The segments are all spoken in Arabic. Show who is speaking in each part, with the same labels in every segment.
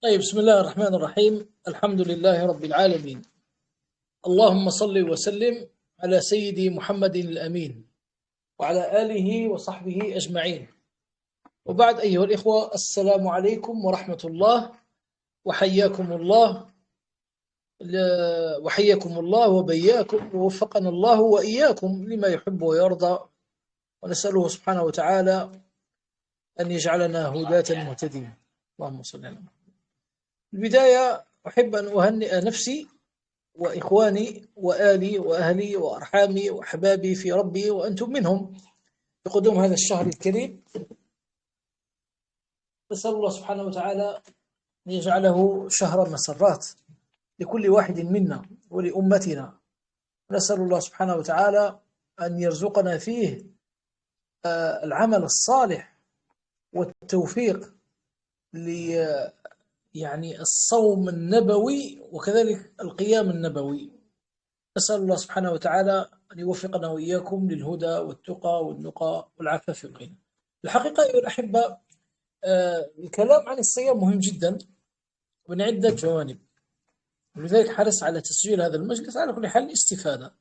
Speaker 1: طيب، بسم الله الرحمن الرحيم. الحمد لله رب العالمين. اللهم صل وسلم على سيدي محمد الأمين وعلى آله وصحبه أجمعين. وبعد، أيها الإخوة، السلام عليكم ورحمة الله. وحياكم الله وحياكم الله وبياكم، ووفقنا الله وإياكم لما يحب ويرضى، ونسأله سبحانه وتعالى أن يجعلنا هداة مهتدين. اللهم صل على محمد. في البداية أحب أن أهنئ نفسي وإخواني وآلي وأهلي وأرحامي وأحبابي في ربي، وأنتم منهم، بقدوم هذا الشهر الكريم. نسأل الله سبحانه وتعالى أن يجعله شهر مسرات لكل واحد منا ولأمتنا. نسأل الله سبحانه وتعالى أن يرزقنا فيه العمل الصالح والتوفيق يعني الصوم النبوي وكذلك القيام النبوي. نسأل الله سبحانه وتعالى أن يوفقنا وإياكم للهدى والتقى والنقى والعفاف والغنى. الحقيقة أيها الأحبة، الكلام عن الصيام مهم جدا من عدة جوانب، ولذلك حرص على تسجيل هذا المجلس على كل حال استفادة.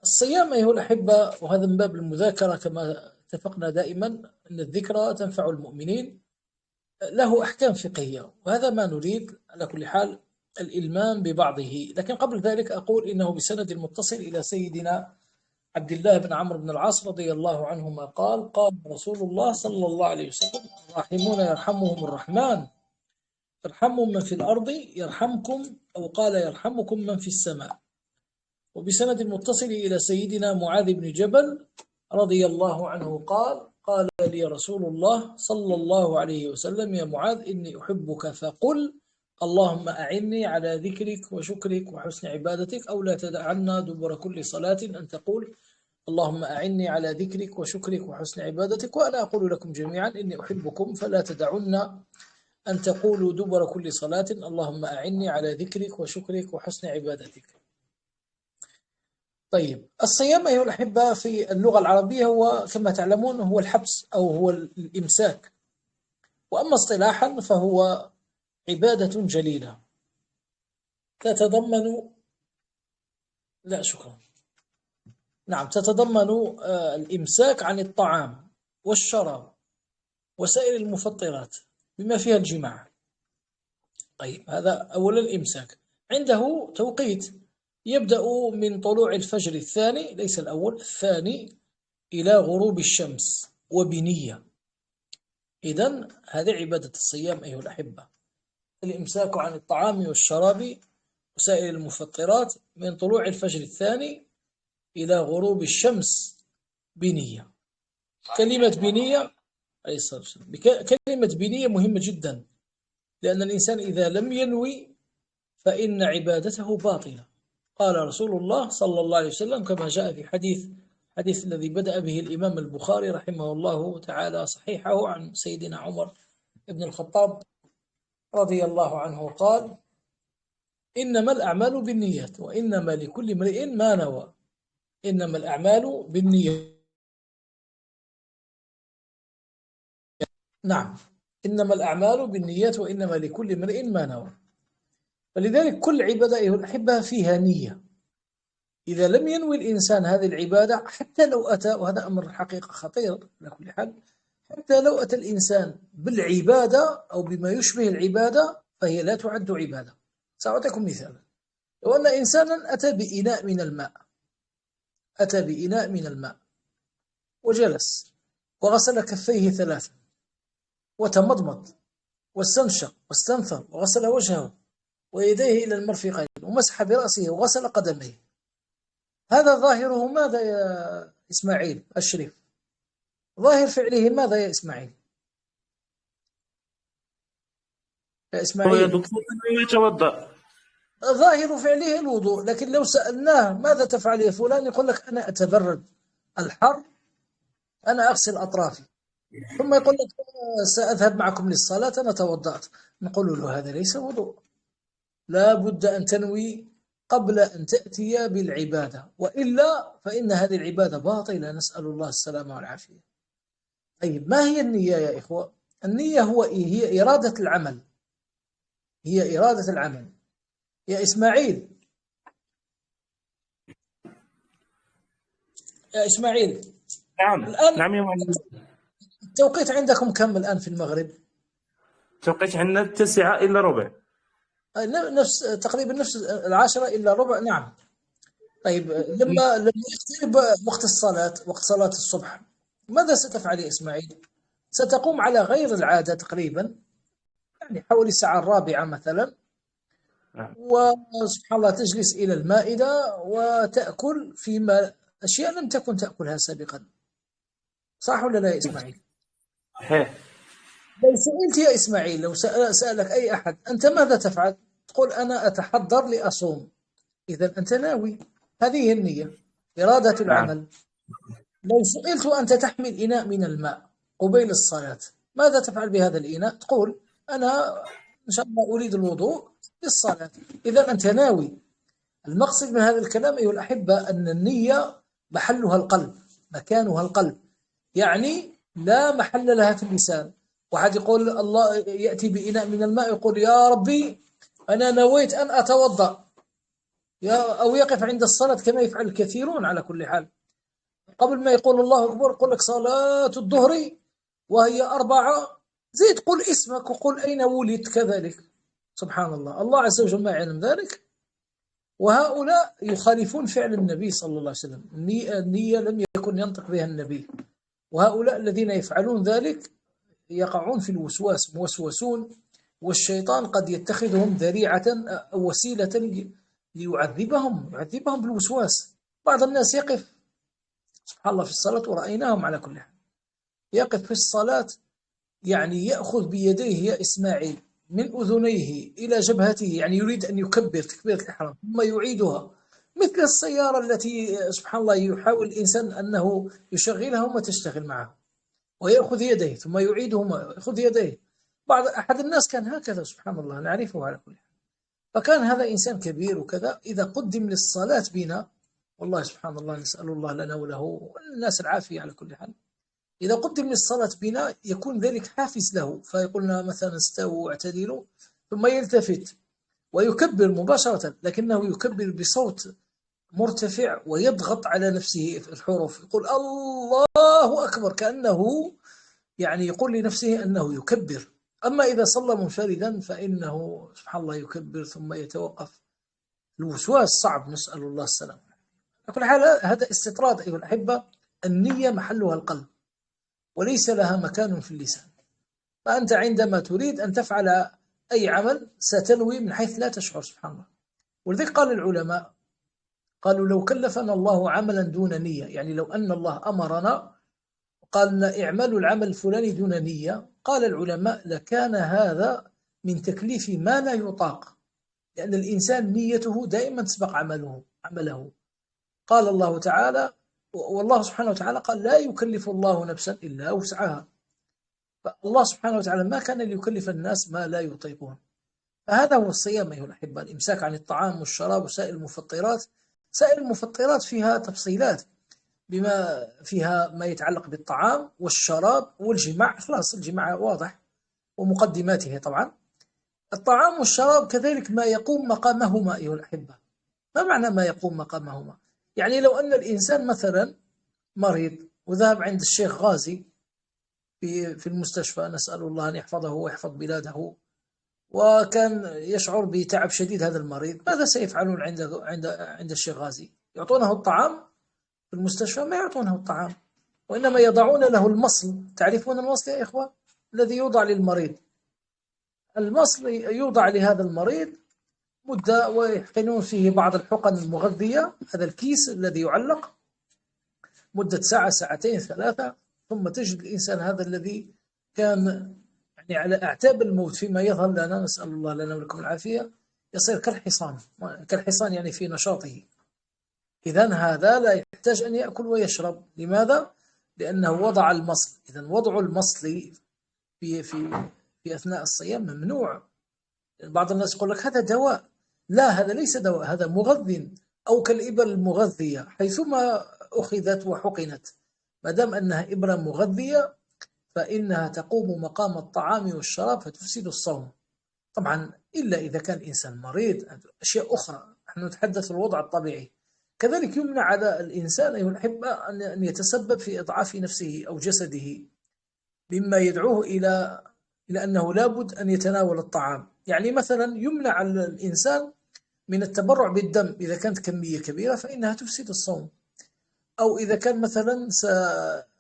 Speaker 1: الصيام أيها الأحبة، وهذا من باب المذاكرة كما اتفقنا دائما أن الذكرى تنفع المؤمنين، له أحكام فقهية، وهذا ما نريد على كل حال الإلمام ببعضه. لكن قبل ذلك أقول إنه بسند المتصل إلى سيدنا عبد الله بن عمرو بن العاص رضي الله عنهما قال رسول الله صلى الله عليه وسلم: الراحمون يرحمهم الرحمن، ارحموا من في الأرض يرحمكم، أو قال يرحمكم من في السماء. وبسند المتصل إلى سيدنا معاذ بن جبل رضي الله عنه قال لي رسول الله صلى الله عليه وسلم: يا معاذ، إني أحبك فقل اللهم أعني على ذكرك وشكرك وحسن عبادتك، أو لا تدعنا دبر كل صلاة أن تقول اللهم أعني على ذكرك وشكرك وحسن عبادتك، وأنا أقول لكم جميعا إني أحبكم، فلا تدعنا أن تقولوا دبر كل صلاة اللهم أعني على ذكرك وشكرك وحسن عبادتك. طيب، الصيام أيها الأحبة في اللغة العربية هو كما تعلمون هو الحبس أو هو الإمساك، وأما اصطلاحا فهو عبادة جليلة تتضمن لا شكرا نعم تتضمن الإمساك عن الطعام والشراب وسائر المفطرات بما فيها الجماع. طيب، هذا أولا الإمساك. عنده توقيت يبدأ من طلوع الفجر الثاني، ليس الأول، الثاني، إلى غروب الشمس وبنية. إذن هذه عبادة الصيام أيها الأحبة، الإمساك عن الطعام والشراب وسائر المفطرات من طلوع الفجر الثاني إلى غروب الشمس بنية. كلمة بنية عليه الصلاة والسلام، كلمة بنية مهمة جدا، لأن الإنسان إذا لم ينوي فإن عبادته باطلة. قال رسول الله صلى الله عليه وسلم كما جاء في حديث الذي بدأ به الإمام البخاري رحمه الله تعالى صحيحه عن سيدنا عمر بن الخطاب رضي الله عنه قال: إنما الأعمال بالنيات وإنما لكل امرئ ما نوى. إنما الأعمال بالنيات. نعم، إنما الأعمال بالنيات وإنما لكل امرئ ما نوى. فلذلك كل عبادة أيها الأحبة فيها نية. إذا لم ينوي الإنسان هذه العبادة، حتى لو أتى، وهذا أمر حقيقة خطير على كل حال، حتى لو أتى الإنسان بالعبادة أو بما يشبه العبادة فهي لا تعد عبادة. سأعطيكم مثالا. لو أن إنسانا أتى بإناء من الماء وجلس وغسل كفيه ثلاثا وتمضمض واستنشق واستنثر وغسل وجهه ويديه إلى المرفقين ومسح برأسه وغسل قدميه، هذا ظاهره ماذا يا إسماعيل الشريف؟ ظاهر فعله ماذا يا إسماعيل؟ يا
Speaker 2: هو يا
Speaker 1: إسماعيل،
Speaker 2: دكتور أنه يتوضأ.
Speaker 1: ظاهر فعله الوضوء، لكن لو سألناه ماذا تفعل يا فلان يقول لك أنا أتبرد الحر، أنا أغسل أطرافي، ثم يقول لك سأذهب معكم للصلاة أنا توضأت. نقول له هذا ليس وضوء، لا بد أن تنوي قبل أن تأتي بالعبادة، وإلا فإن هذه العبادة باطلة، نسأل الله السلامة والعافية. طيب، ما هي النية يا إخوة؟ النية هي إرادة العمل هي إرادة العمل. يا إسماعيل، يا إسماعيل،
Speaker 2: نعم
Speaker 1: الآن
Speaker 2: نعم يا معلم.
Speaker 1: التوقيت عندكم كم الآن في المغرب؟
Speaker 2: توقيت عندنا 9 إلا ربع.
Speaker 1: نفس تقريبا نفس 10 إلا ربع. نعم. طيب، لما يقترب وقت الصلاة، وقت صلاة الصبح، ماذا ستفعل يا إسماعيل؟ ستقوم على غير العادة تقريبا، يعني حوالي الساعة 4 مثلا،
Speaker 2: نعم.
Speaker 1: وسبحان الله تجلس إلى المائدة وتأكل فيما أشياء لم تكن تأكلها سابقا. صح ولا لا يا إسماعيل؟
Speaker 2: صحيح.
Speaker 1: لو سئلت يا إسماعيل، لو سألك أي أحد أنت ماذا تفعل؟ تقول أنا أتحضر لأصوم. إذا أنت ناوي، هذه هي النية، إرادة
Speaker 2: نعم.
Speaker 1: العمل. لو سئلت أنت تحمل إناء من الماء قبيل الصلاة، ماذا تفعل بهذا الإناء؟ تقول أنا إن شاء الله أريد الوضوء للصلاة. إذا أنت ناوي. المقصد من هذا الكلام أيها الأحبة أن النية محلها القلب، مكانها القلب، يعني لا محل لها في اللسان. واحد يقول الله، يأتي بإناء من الماء يقول يا ربي أنا نويت أن أتوضأ، أو يقف عند الصلاة كما يفعل الكثيرون على كل حال، قبل ما يقول الله أكبر يقول لك صلاة الظهر وهي 4، زيد قل اسمك وقل أين ولدت كذلك. سبحان الله، الله عز وجل ما يعلم ذلك. وهؤلاء يخالفون فعل النبي صلى الله عليه وسلم، النية لم يكن ينطق بها النبي. وهؤلاء الذين يفعلون ذلك يقعون في الوسواس، موسوسون، والشيطان قد يتخذهم ذريعة أو وسيلة يعذبهم بالوسواس. بعض الناس يقف سبحان الله في الصلاة، ورأيناهم على كل حال، يقف في الصلاة يعني يأخذ بيديه يا إسماعيل من أذنيه إلى جبهته، يعني يريد أن يكبر تكبيرة الإحرام ثم يعيدها، مثل السيارة التي سبحان الله يحاول الإنسان أنه يشغلها وما تشتغل معه، ويأخذ يديه ثم يعيدهما، يأخذ يديه. أحد الناس كان هكذا سبحان الله، نعرفه على كل حال. فكان هذا إنسان كبير وكذا، إذا قدم للصلاة بنا، والله سبحان الله نسأل الله لنا وله والناس العافية على كل حال، إذا قدم للصلاة بنا يكون ذلك حافز له، فيقولنا مثلا استووا واعتدلوا، ثم يلتفت ويكبر مباشرة، لكنه يكبر بصوت مرتفع ويضغط على نفسه في الحروف، يقول الله أكبر كأنه يعني يقول لنفسه أنه يكبر. أما إذا صلى منفردا فإنه سبحان الله يكبر ثم يتوقف. الوسواس صعب، نسأل الله السلامة. على كل حال هذا استطراد أيها الأحبة. النية محلها القلب وليس لها مكان في اللسان. فأنت عندما تريد أن تفعل أي عمل ستنوي من حيث لا تشعر سبحان الله. ولذلك قال العلماء، قالوا لو كلفنا الله عملا دون نية، يعني لو أن الله أمرنا قال اعملوا العمل الفلاني دون نية، قال العلماء لكان هذا من تكليف ما لا يطاق، لأن الإنسان نيته دائما تسبق عمله. قال الله تعالى، والله سبحانه وتعالى قال لا يكلف الله نفسا إلا وسعها. فالله سبحانه وتعالى ما كان ليكلف الناس ما لا يطيقون. فهذا هو الصيام أيها الأحبة، الإمساك عن الطعام والشراب وسائر المفطرات. سائر المفطرات فيها تفصيلات، بما فيها ما يتعلق بالطعام والشراب والجماع، خلاص الجماع واضح ومقدماته طبعا. الطعام والشراب كذلك ما يقوم مقامهما أيها الأحبة. ما معنى ما يقوم مقامهما؟ يعني لو أن الإنسان مثلا مريض وذهب عند الشيخ غازي في المستشفى، نسأل الله أن يحفظه ويحفظ بلاده، وكان يشعر بتعب شديد هذا المريض، ماذا سيفعلون عند الشيخ غازي؟ يعطونه الطعام؟ في المستشفى ما يعطونه الطعام، وإنما يضعون له المصل. تعرفون المصل يا إخوة؟ الذي يوضع للمريض. المصل يوضع لهذا المريض مدة ويحقنون فيه بعض الحقن المغذية، هذا الكيس الذي يعلق مدة ساعة ساعتين ثلاثة، ثم تجد الإنسان هذا الذي كان يعني على أعتاب الموت فيما يظهر لنا، نسأل الله لنا ولكم العافية، يصير كالحصان. كالحصان يعني في نشاطه. إذن هذا لا يحتاج أن يأكل ويشرب. لماذا؟ لأنه وضع المصل. إذن وضع المصل في في في أثناء الصيام ممنوع. بعض الناس يقول لك هذا دواء. لا، هذا ليس دواء، هذا مغذ، أو كالإبر المغذية حيثما أخذت وحقنت، ما دام أنها إبرة مغذية فإنها تقوم مقام الطعام والشراب فتفسد الصوم. طبعا إلا إذا كان إنسان مريض، أشياء أخرى، نحن نتحدث الوضع الطبيعي. كذلك يمنع على الإنسان أيها الأحبة أن يتسبب في إضعاف نفسه أو جسده، مما يدعوه إلى أنه لابد أن يتناول الطعام. يعني مثلا يمنع على الإنسان من التبرع بالدم إذا كانت كمية كبيرة، فإنها تفسد الصوم. أو إذا كان مثلا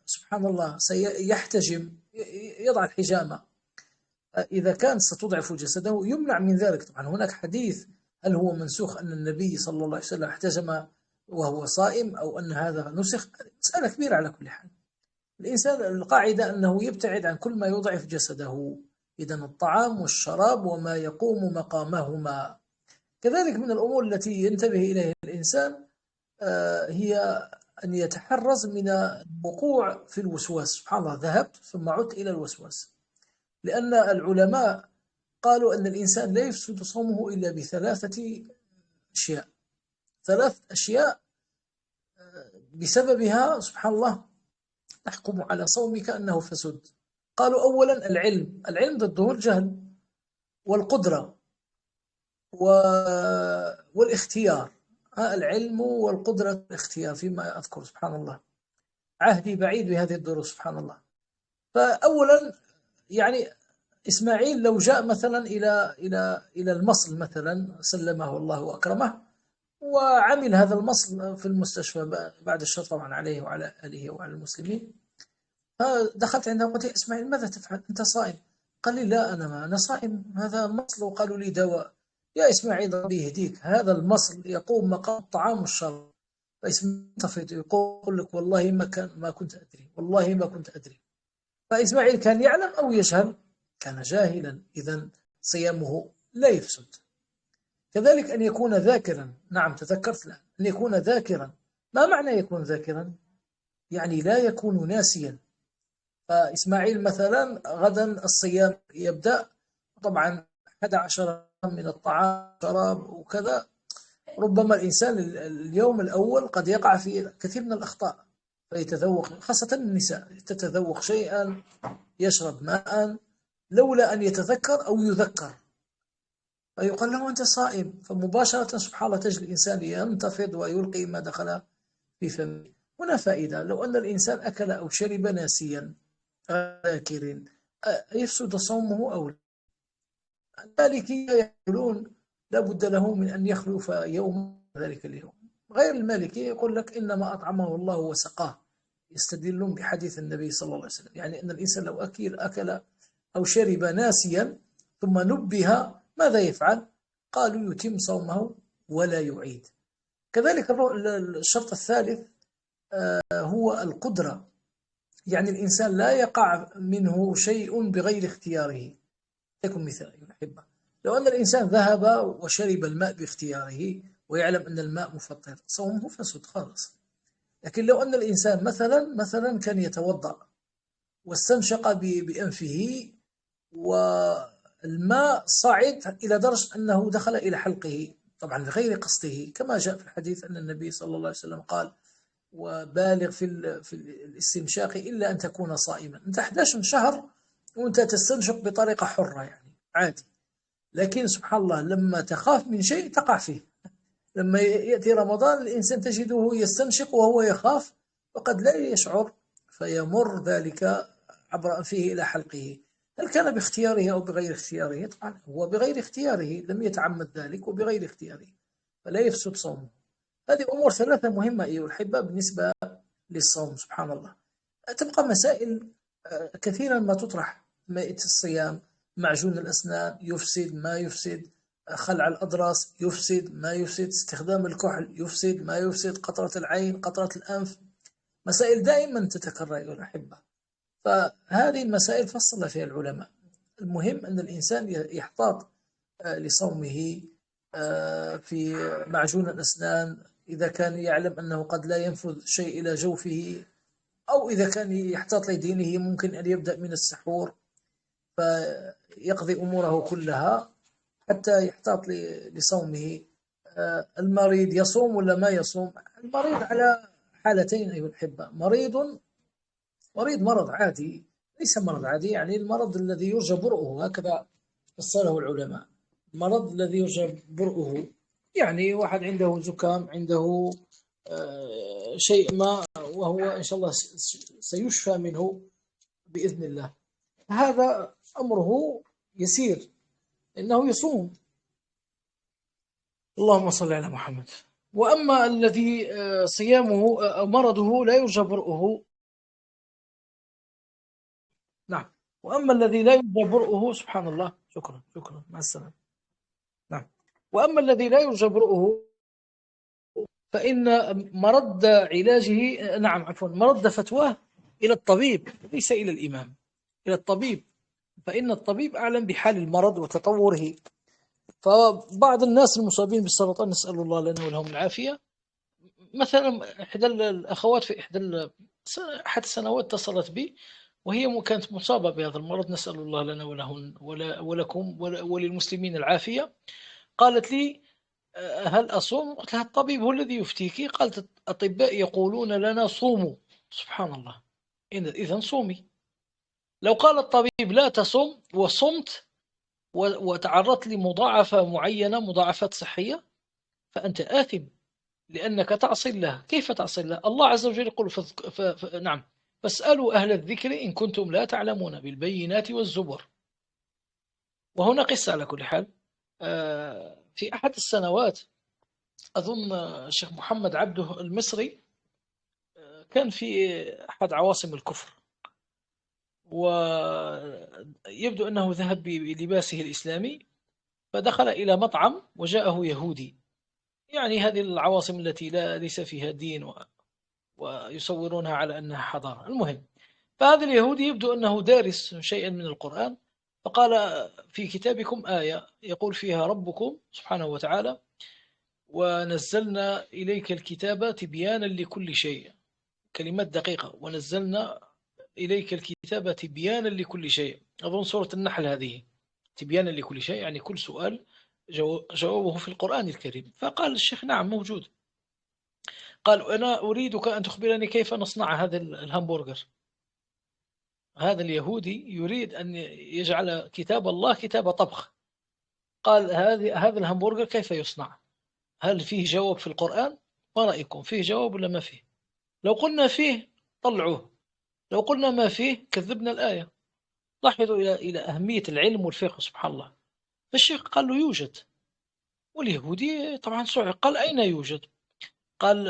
Speaker 1: سبحان الله سيحتجم، يضع الحجامة، إذا كان ستضعف جسده يمنع من ذلك. طبعا هناك حديث هل هو منسوخ أن النبي صلى الله عليه وسلم احتجم وهو صائم، أو أن هذا نسخ؟ مسألة كبيرة. على كل حال الإنسان القاعدة أنه يبتعد عن كل ما يضعف جسده، إذا الطعام والشراب وما يقوم مقامهما. كذلك من الأمور التي ينتبه إليها الإنسان هي أن يتحرز من الوقوع في الوسواس. سبحان الله، ذهبت ثم عدت إلى الوسواس، لأن العلماء قالوا أن الإنسان لا يفسد صومه إلا بثلاثة أشياء. ثلاث أشياء بسببها سبحان الله تحكم على صومك أنه فسد. قالوا أولا العلم ضده الجهل، والقدرة والاختيار. العلم والقدرة والاختيار فيما أذكر. سبحان الله، عهدي بعيد بهذه الدروس. سبحان الله. فأولا يعني إسماعيل لو جاء مثلا إلى المصل مثلا، سلمه الله وأكرمه، وعمل هذا المصل في المستشفى بعد الشر طبعا عليه وعلى آله وعلى المسلمين، فدخلت عنده وقلت يا إسماعيل ماذا تفعل؟ أنت صائم. قال لي لا أنا صائم، هذا مصل وقالوا لي دواء. يا إسماعيل ربي يهديك، هذا المصل يقوم مقام الطعام والشراب. فإسماعيل طفيت يقول لك والله ما كنت أدري، والله ما كنت أدري. فإسماعيل كان يعلم أو يجهل؟ كان جاهلا، إذا صيامه لا يفسد. كذلك أن يكون ذاكرا. نعم تذكرت الآن، أن يكون ذاكرا. ما معنى يكون ذاكرا؟ يعني لا يكون ناسيا. فإسماعيل مثلا غدا الصيام يبدأ، طبعا 11 من الطعام شراب وكذا. ربما الإنسان اليوم الأول قد يقع في كثير من الأخطاء، فيتذوق، خاصة النساء تتذوق شيئا، يشرب ماء، لولا أن يتذكر أو يذكر فيقال له أنت صائم، فمباشرة سبحان الله تجد الإنسان ينتفض ويلقي ما دخل في فمه. هنا فائدة، لو أن الإنسان أكل أو شرب ناسيا ذاكر يفسد صومه أو لا؟ المالكية يقولون لا بد له من أن يخلف يوم ذلك اليوم. غير المالكية يقول لك إنما أطعمه الله وسقاه، يستدلون بحديث النبي صلى الله عليه وسلم، يعني أن الإنسان لو أكل أو شرب ناسيا ثم نبه ماذا يفعل؟ قالوا يتم صومه ولا يعيد. كذلك الشرط الثالث هو القدرة، يعني الإنسان لا يقع منه شيء بغير اختياره. لكم مثال أيها الأحبة، لو أن الإنسان ذهب وشرب الماء باختياره ويعلم أن الماء مفطر، صومه فسد خالص. لكن لو أن الإنسان مثلا كان يتوضأ واستنشق بأنفه والماء صعد إلى درجة أنه دخل إلى حلقه، طبعا بغير قصده، كما جاء في الحديث أن النبي صلى الله عليه وسلم قال وبالغ في الاستنشاق إلا أن تكون صائما. أنت 11 شهر وأنت تستنشق بطريقة حرة يعني عادي، لكن سبحان الله لما تخاف من شيء تقع فيه. لما يأتي رمضان الإنسان تجده يستنشق وهو يخاف وقد لا يشعر، فيمر ذلك عبر أنفه إلى حلقه. هل كان باختياره أو بغير اختياره؟ طبعا هو بغير اختياره، لم يتعمد ذلك وبغير اختياره، فلا يفسد صومه. هذه أمور ثلاثة مهمة أيها الأحبة بالنسبة للصوم. سبحان الله. تبقى مسائل كثيرا ما تطرح، مائة الصيام، معجون الأسنان يفسد ما يفسد، خلع الأضراس يفسد ما يفسد، استخدام الكحل يفسد ما يفسد، قطرة العين، قطرة الأنف، مسائل دائما تتكرر أيها الأحبة. فهذه المسائل فصل فيها العلماء. المهم أن الإنسان يحتاط لصومه في معجون الأسنان إذا كان يعلم أنه قد لا ينفذ شيء إلى جوفه، أو إذا كان يحتاط لدينه ممكن أن يبدأ من السحور فيقضي أموره كلها حتى يحتاط لصومه. المريض يصوم ولا ما يصوم؟ المريض على حالتين أيها الأحبة، مريض مرض عادي، ليس مرض عادي يعني المرض الذي يرجى برؤه، هكذا فصله العلماء. المرض الذي يرجى برؤه، يعني واحد عنده زكام، عنده شيء ما، وهو إن شاء الله سيشفى منه بإذن الله، هذا أمره يسير، إنه يصوم. اللهم صل على محمد. وأما الذي صيامه مرضه لا يرجى برؤه، نعم، وأما الذي لا يرجى برؤه، سبحان الله، شكرا شكرا، مع السلامة، نعم، وأما الذي لا يرجى برؤه فإن مرد علاجه، نعم عفوا، مرد فتواه إلى الطبيب، ليس إلى الإمام، إلى الطبيب، فإن الطبيب أعلم بحال المرض وتطوره. فبعض الناس المصابين بالسرطان، نسأل الله لنا ولهم العافية، مثلا إحدى الأخوات في أحد السنوات اتصلت بي، وهي كانت مصابة بهذا المرض، نسأل الله لنا ولهم ولكم وللمسلمين العافية. قالت لي هل أصوم؟ قلت لها الطبيب هو الذي يفتيك. قالت الأطباء يقولون لنا صوموا. سبحان الله، إذن صومي. لو قال الطبيب لا تصم وصمت وتعرضت لمضاعفة معينة، مضاعفات صحية، فأنت آثم، لأنك تعصي الله. كيف تعصي الله؟ الله عز وجل يقول نعم، فاسألوا أهل الذكر إن كنتم لا تعلمون بالبينات والزبر. وهنا قصة على كل حال. في أحد السنوات أظن الشيخ محمد عبده المصري كان في أحد عواصم الكفر، ويبدو أنه ذهب بلباسه الإسلامي، فدخل إلى مطعم وجاءه يهودي، يعني هذه العواصم التي ليس فيها دين ويصورونها على أنها حضارة. المهم، فهذا اليهودي يبدو أنه دارس شيئا من القرآن، فقال في كتابكم آية يقول فيها ربكم سبحانه وتعالى ونزلنا إليك الكتاب تبيانا لكل شيء، كلمات دقيقة، ونزلنا إليك الكتاب تبيانا لكل شيء، أظن سورة النحل هذه، تبيانا لكل شيء، يعني كل سؤال جوابه في القرآن الكريم. فقال الشيخ نعم موجود. قال أنا أريدك أن تخبرني كيف نصنع هذا الهمبرجر. هذا اليهودي يريد أن يجعل كتاب الله كتاب طبخ. قال هذا الهمبرجر كيف يصنع؟ هل فيه جواب في القرآن؟ ما رأيكم، فيه جواب ولا ما فيه؟ لو قلنا فيه طلعوه، لو قلنا ما فيه كذبنا الآية. لاحظوا إلى أهمية العلم والفقه، سبحان الله. فالشيخ قال له يوجد، واليهودي طبعا صعق، قال أين يوجد؟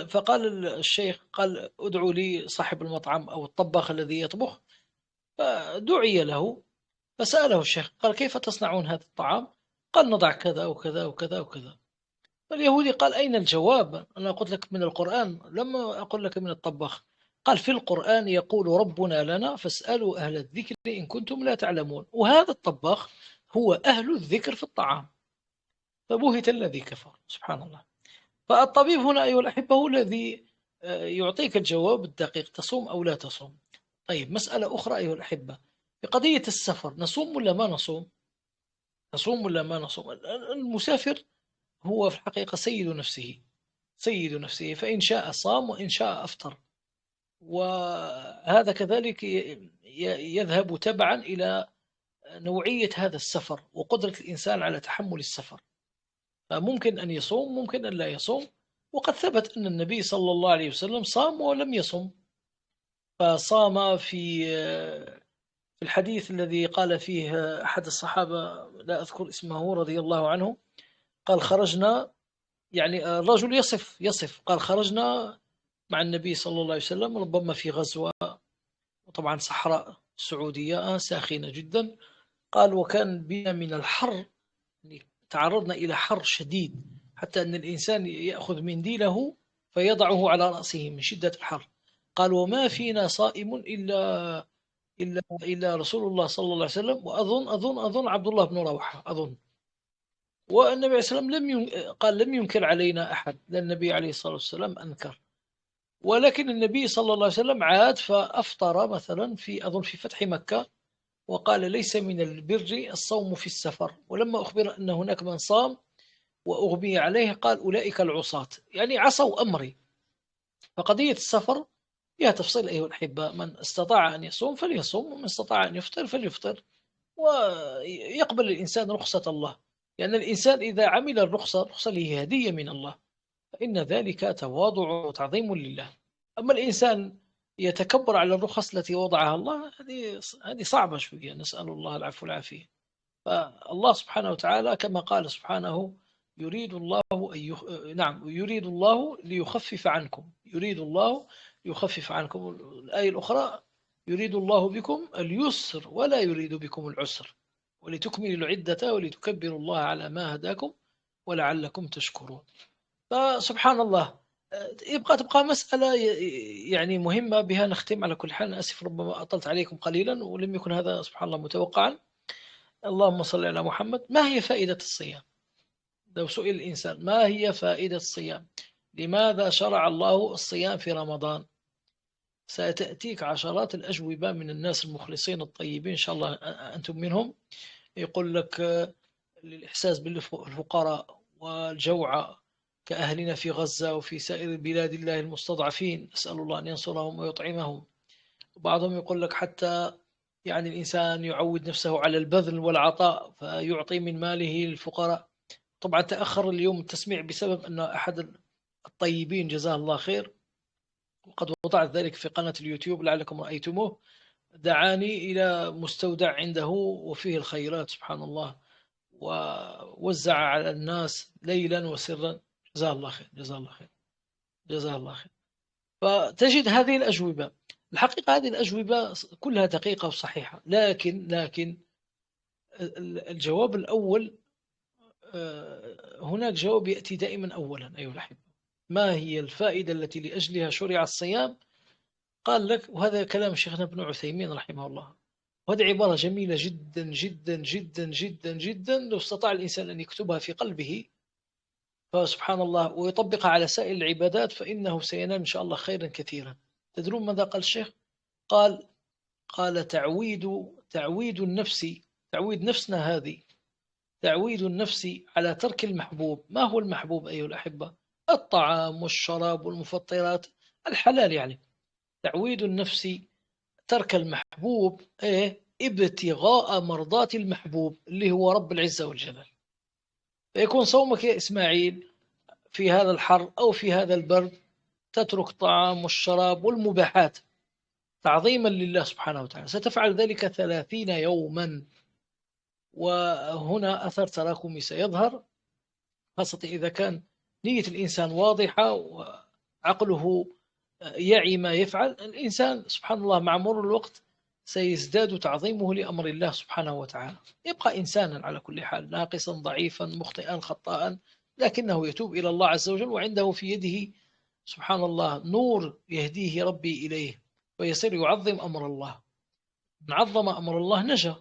Speaker 1: فقال الشيخ قال ادعوا لي صاحب المطعم أو الطباخ الذي يطبخ. فدعي له، فسأله الشيخ قال كيف تصنعون هذا الطعام؟ قال نضع كذا وكذا وكذا وكذا. فاليهودي قال أين الجواب؟ أنا قلت لك من القرآن، لما أقول لك من الطباخ. قال في القرآن يقول ربنا لنا فاسألوا أهل الذكر إن كنتم لا تعلمون، وهذا الطباخ هو أهل الذكر في الطعام. فبهت الذي كفر، سبحان الله. فالطبيب هنا أيها الأحبة هو الذي يعطيك الجواب الدقيق، تصوم أو لا تصوم. طيب مسألة أخرى أيها الأحبة، في قضية السفر، نصوم ولا ما نصوم؟ نصوم ولا ما نصوم؟ المسافر هو في الحقيقة سيد نفسه، سيد نفسه، فإن شاء صام وإن شاء أفطر. وهذا كذلك يذهب تبعا إلى نوعية هذا السفر وقدرة الإنسان على تحمل السفر، فممكن أن يصوم ممكن أن لا يصوم. وقد ثبت أن النبي صلى الله عليه وسلم صام ولم يصم، فصام في الحديث الذي قال فيه أحد الصحابة لا أذكر اسمه رضي الله عنه، قال خرجنا، يعني الرجل يصف قال خرجنا مع النبي صلى الله عليه وسلم ربما في غزوة، وطبعا صحراء السعودية ساخنة جدا. قال وكان بنا من الحر، يعني تعرضنا إلى حر شديد حتى أن الإنسان يأخذ منديله فيضعه على رأسه من شدة الحر. قال وما فينا صائم إلا رسول الله صلى الله عليه وسلم، وأظن عبد الله بن رواحة أظن. والنبي عليه الصلاة والسلام قال لم ينكر علينا أحد، لأن النبي عليه الصلاة والسلام أنكر. ولكن النبي صلى الله عليه وسلم عاد فأفطر مثلا أظن في فتح مكة، وقال ليس من البر الصوم في السفر. ولما أخبر أن هناك من صام وأغمي عليه قال أولئك العصاة، يعني عصوا أمري. فقضية السفر فيها تفصيل أيها الأحبة، من استطاع أن يصوم فليصوم، ومن استطاع أن يفطر فليفطر، ويقبل الإنسان رخصة الله، لأن الإنسان إذا عمل الرخصة له هدية من الله، فإن ذلك تواضع وتعظيم لله. أما الإنسان يتكبر على الرخص التي وضعها الله، هذه صعبة شوية، نسأل الله العفو والعافية. فالله سبحانه وتعالى كما قال سبحانه: يريد الله نعم، يريد الله ليخفف عنكم، يريد الله ليخفف عنكم. الآية الأخرى: يريد الله بكم اليسر ولا يريد بكم العسر ولتكملوا العدة ولتكبروا الله على ما هداكم ولعلكم تشكرون. فسبحان الله، تبقى مسألة يعني مهمة، بها نختم. على كل حال، أسف ربما أطلت عليكم قليلا ولم يكن هذا سبحان الله متوقعا. اللهم صل على محمد. ما هي فائدة الصيام؟ لو سئل الإنسان ما هي فائدة الصيام، لماذا شرع الله الصيام في رمضان، ستأتيك عشرات الأجوبة من الناس المخلصين الطيبين، إن شاء الله أنتم منهم. يقول لك للإحساس بالفقراء والجوع كأهلنا في غزة وفي سائر بلاد الله المستضعفين، نسأل الله أن ينصرهم ويطعمهم. وبعضهم يقول لك حتى يعني الإنسان يعود نفسه على البذل والعطاء، فيعطي من ماله للفقراء. طبعا تأخر اليوم التسميع بسبب أن أحد الطيبين جزاه الله خير، وقد وضعت ذلك في قناة اليوتيوب لعلكم رأيتموه، دعاني إلى مستودع عنده وفيه الخيرات سبحان الله، ووزع على الناس ليلا وسرا. جزاه الله خير، جزاه الله خير، جزاه الله خير. فتجد هذه الأجوبة. الحقيقة هذه الأجوبة كلها دقيقة وصحيحة، لكن الجواب الأول، هناك جواب يأتي دائما أولا أيها الأحبة: ما هي الفائدة التي لأجلها شرع الصيام؟ قال لك، وهذا كلام شيخنا ابن عثيمين رحمه الله، وهذه عبارة جميلة جدا جدا جدا جدا جدا، لو استطاع الإنسان أن يكتبها في قلبه فسبحان الله ويطبقها على سائر العبادات، فإنه سينال إن شاء الله خيرا كثيرا. تدرون ماذا قال الشيخ؟ قال تعويد النفس، تعويد نفسنا هذه، تعويد النفس على ترك المحبوب. ما هو المحبوب أيها الأحبة؟ الطعام والشراب والمفطرات الحلال يعني. تعويد النفس ترك المحبوب، ابتغاء مرضات المحبوب اللي هو رب العزة والجلال. فيكون صومك يا إسماعيل في هذا الحر أو في هذا البرد تترك الطعام والشراب والمباحات تعظيما لله سبحانه وتعالى. ستفعل ذلك 30 يوما، وهنا أثر تراكمي سيظهر، خاصة إذا كان نية الإنسان واضحة وعقله يعي ما يفعل. الإنسان سبحان الله مع مرور الوقت سيزداد تعظيمه لأمر الله سبحانه وتعالى. يبقى إنسانا على كل حال، ناقصا ضعيفا مخطئا خطاء، لكنه يتوب إلى الله عز وجل، وعنده في يده سبحان الله نور يهديه ربي إليه، ويصير يعظم أمر الله. من عظم أمر الله نجا،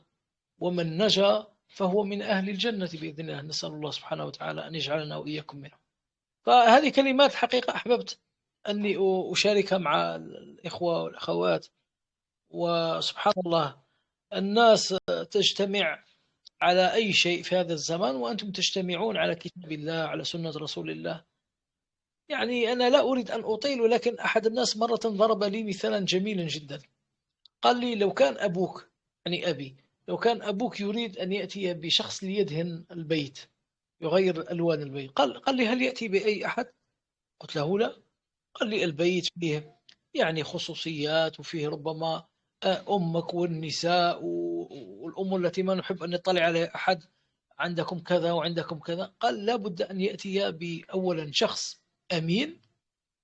Speaker 1: ومن نجا فهو من أهل الجنة بإذن الله. نسأل الله سبحانه وتعالى أن يجعلنا وإياكم منهم. فهذه كلمات حقيقة أحببت أني أشاركها مع الإخوة والأخوات. وسبحان الله، الناس تجتمع على أي شيء في هذا الزمان، وأنتم تجتمعون على كتاب الله، على سنة رسول الله. يعني أنا لا أريد أن أطيل، ولكن أحد الناس مرة ضرب لي مثالا جميلا جدا. قال لي: لو كان أبوك، يعني أبي، لو كان أبوك يريد أن يأتي بشخص ليدهن البيت، يغير ألوان البيت، قال لي: هل يأتي بأي أحد؟ قلت له: لا. قال لي: البيت فيه يعني خصوصيات، وفيه ربما أمك والنساء والأم التي ما نحب أن يطلع عليها أحد، عندكم كذا وعندكم كذا. قال: لا بد أن يأتي بأولا شخص أمين،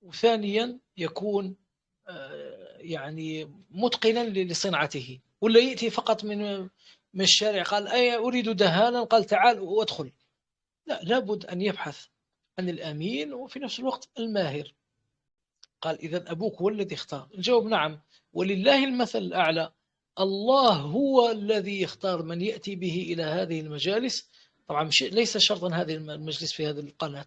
Speaker 1: وثانيا يكون يعني متقنا لصنعته، ولا يأتي فقط من الشارع. قال: أي أريد دهانا، قال: تعال وادخل. لا، لابد أن يبحث عن الأمين وفي نفس الوقت الماهر. قال: إذا أبوك هو الذي اختار؟ الجواب: نعم، ولله المثل الأعلى. الله هو الذي يختار من يأتي به إلى هذه المجالس. طبعا ليس شرطا هذه المجلس في هذه القناة،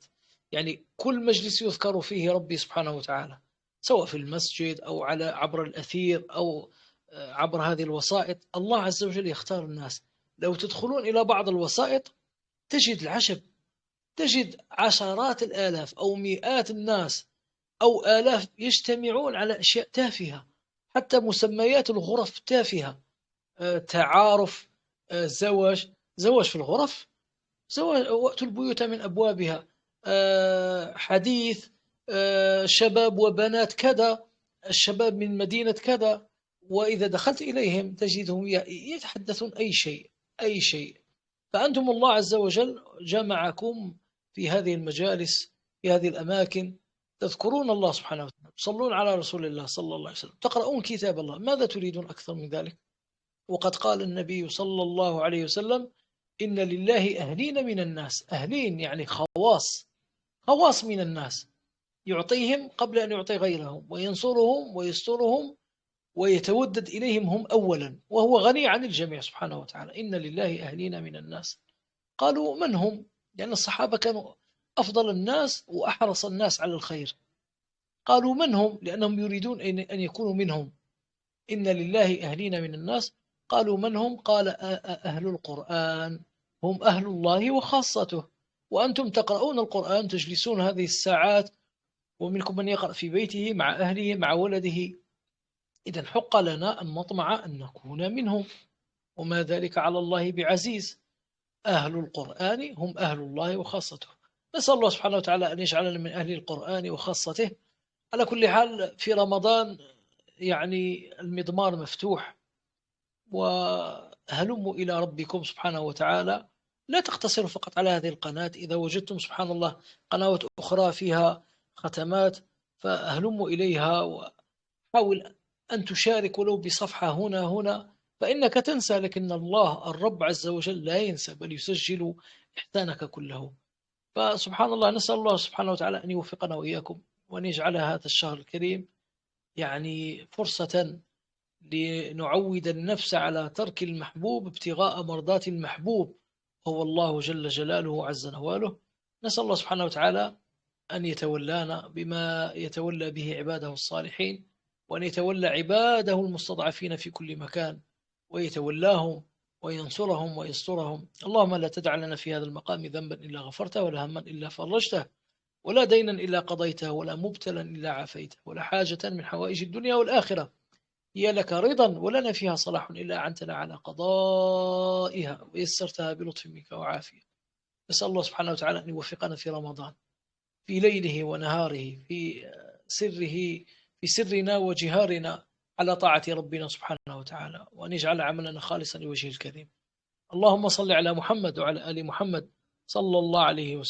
Speaker 1: يعني كل مجلس يذكر فيه ربي سبحانه وتعالى، سواء في المسجد أو عبر الأثير أو عبر هذه الوسائط، الله عز وجل يختار الناس. لو تدخلون إلى بعض الوسائط تجد العجب، تجد عشرات الآلاف أو مئات الناس أو آلاف يجتمعون على أشياء تافهة، حتى مسميات الغرف تافهة، تعارف زواج في الغرف، وأتوا البيوت من أبوابها، حديث، شباب وبنات كذا، الشباب من مدينة كذا، وإذا دخلت إليهم تجدهم يتحدثون أي شيء، أي شيء. فأنتم الله عز وجل جمعكم في هذه المجالس، في هذه الأماكن، تذكرون الله سبحانه وتعالى، تصلون على رسول الله صلى الله عليه وسلم، تقرؤون كتاب الله، ماذا تريدون أكثر من ذلك؟ وقد قال النبي صلى الله عليه وسلم: إن لله أهلين من الناس. أهلين يعني خواص، خواص من الناس، يعطيهم قبل أن يعطي غيرهم، وينصرهم ويسترهم ويتودد إليهم هم أولا، وهو غني عن الجميع سبحانه وتعالى. إن لله أهلين من الناس. قالوا: من هم؟ لأن الصحابة كانوا أفضل الناس وأحرص الناس على الخير. قالوا: من هم؟ لأنهم يريدون أن يكونوا منهم. إن لله أهلين من الناس. قالوا: من هم؟ قال: أهل القرآن، هم أهل الله وخاصته. وأنتم تقرؤون القرآن، تجلسون هذه الساعات، ومنكم من يقرأ في بيته مع أهله مع ولده. إذن حق لنا أن نطمع أن نكون منهم، وما ذلك على الله بعزيز. أهل القرآن هم أهل الله وخاصته. نسأل الله سبحانه وتعالى أن يجعلنا من أهل القرآن وخاصته. على كل حال في رمضان يعني المضمار مفتوح، وهلموا إلى ربكم سبحانه وتعالى. لا تقتصروا فقط على هذه القناة، إذا وجدتم سبحان الله قنوات أخرى فيها ختمات فهلموا إليها، وحاول أن تشارك ولو بصفحة هنا، فإنك تنسى، لكن الله الرب عز وجل لا ينسى، بل يسجل إحسانك كله. فسبحان الله، نسأل الله سبحانه وتعالى أن يوفقنا وإياكم، وأن يجعل هذا الشهر الكريم يعني فرصة لنعود النفس على ترك المحبوب ابتغاء مرضات المحبوب، هو الله جل جلاله عز نواله. نسأل الله سبحانه وتعالى أن يتولانا بما يتولى به عباده الصالحين، وأن يتولى عباده المستضعفين في كل مكان، ويتولاهم وينصرهم ويسترهم. اللهم لا تدع لنا في هذا المقام ذنبا إلا غفرته، ولا هما إلا فرجته، ولا دينا إلا قضيته، ولا مبتلا إلا عافيته، ولا حاجة من حوائج الدنيا والآخرة هي لك رضا ولنا فيها صلاح إلا أعنتنا على قضائها ويسرتها بلطف منك وعافية. نسأل الله سبحانه وتعالى أن يوفقنا في رمضان، في ليله ونهاره، في سره، في سرنا وجهارنا، على طاعة ربنا سبحانه وتعالى، وأن يجعل عملنا خالصا لوجهه الكريم. اللهم صل على محمد وعلى آل محمد صلى الله عليه وسلم.